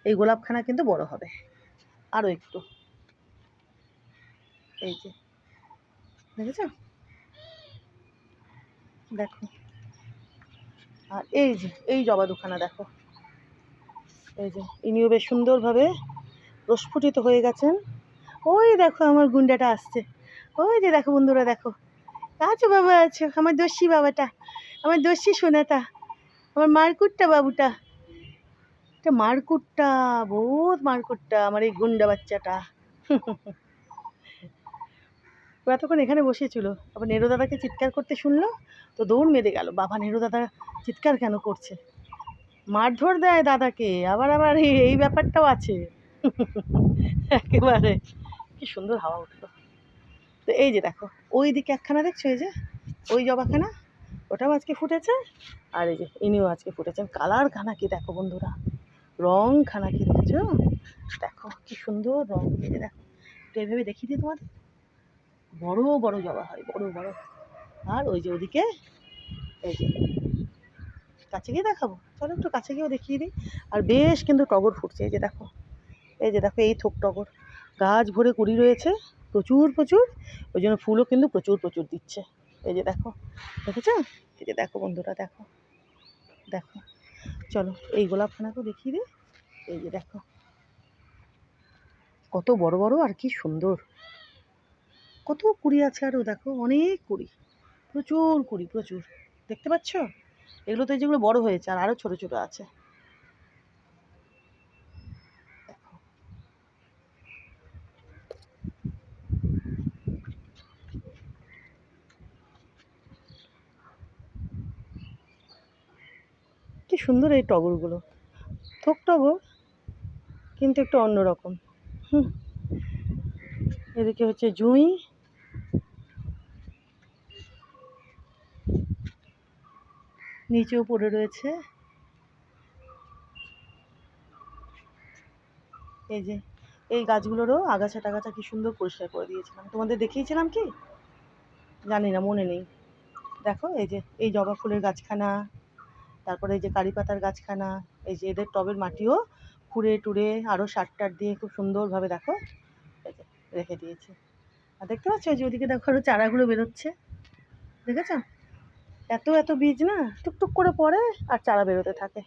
এই গোলাপখানা কিন্তু বড় হবে আরও একটু। এই যে দেখেছো, দেখো। আর এই যে এই জবা দুখানা দেখো, এই যে ইনিও বেশ সুন্দরভাবে প্রস্ফুটিত হয়ে গেছেন। ওই দেখো আমার গুন্ডাটা আসছে, ওই যে দেখো বন্ধুরা, দেখো আছো বাবা, আছো আমার দস্যি বাবাটা, আমার দস্যি সোনাটা, আমার মারকুটটা বাবুটা, এটা মারকুটটা, বহুত মারকুটটা আমার এই গুন্ডা বাচ্চাটা। ও এতক্ষণ এখানে বসেছিল, আবার নেরো দাদাকে চিৎকার করতে শুনলো তো দৌড় মেরে গেল। বাবা, নেরো দাদা চিৎকার কেন করছে, মারধর দেয় দাদাকে, আবার আবার এই ব্যাপারটাও আছে। একেবারে কি সুন্দর হাওয়া উঠলো। তো এই যে দেখো ওই দিকে একখানা দেখছো, এই যে ওই জবাখানা, ওটাও আজকে ফুটেছে। আর এই যে ইনিও আজকে ফুটেছেন। কালার খানা কি দেখো বন্ধুরা, রং খানা কি দেখছো, দেখো কি সুন্দর রং। এই যে দেখো, তো এইভাবে দেখিয়ে দিই তোমাদের, বড় বড় জবা হয়, বড় বড়। আর ওই যে ওদিকে, এই যে কাছে গিয়ে দেখাবো, চলো একটু কাছে গিয়েও দেখিয়ে দিই। আর বেশ কিন্তু টগর ফুটছে, এই যে দেখো, এই যে দেখো এই থোক টগর, গাছ ভরে কুড়ি রয়েছে প্রচুর প্রচুর, ওই জন্য ফুলও কিন্তু প্রচুর প্রচুর দিচ্ছে। এই যে দেখো, দেখেছো, এই যে দেখো বন্ধুরা, দেখো দেখো। চলো এই গোলাপখানাকেও দেখিয়ে দিই। এই যে দেখো কত বড় বড় আর কি সুন্দর, কত কুড়ি আছে আরও, দেখো অনেক কুড়ি, প্রচুর কুড়ি, প্রচুর। দেখতে পাচ্ছ, এগুলো তো যেগুলো বড় হয়েছে, আর আরও ছোট ছোট আছে। দেখো কি সুন্দর এই টগরগুলো, থোক টগর কিন্তু একটু অন্যরকম। এদিকে হচ্ছে জুঁই, নিচেও পড়ে রয়েছে। এই যে এই গাছগুলোরও আগাছা টাগাছা কি সুন্দর পরিষ্কার করে দিয়েছিলাম, তোমাদের দেখিয়েছিলাম কি জানি না, মনে নেই। দেখো এই যে এই জবা ফুলের গাছখানা, তারপরে এই যে কারি পাতার গাছখানা, এই যে এদের টবের মাটিও খুঁড়ে টুড়ে আরও সার টার দিয়ে খুব সুন্দরভাবে দেখো এই যে রেখে দিয়েছি। আর দেখতে পাচ্ছ যে ওদিকে দেখো আরও চারাগুলো বেরোচ্ছে, দেখেছো, এত এত বীজ না টুকটুক করে পড়ে আর চারা বেরোতে থাকে।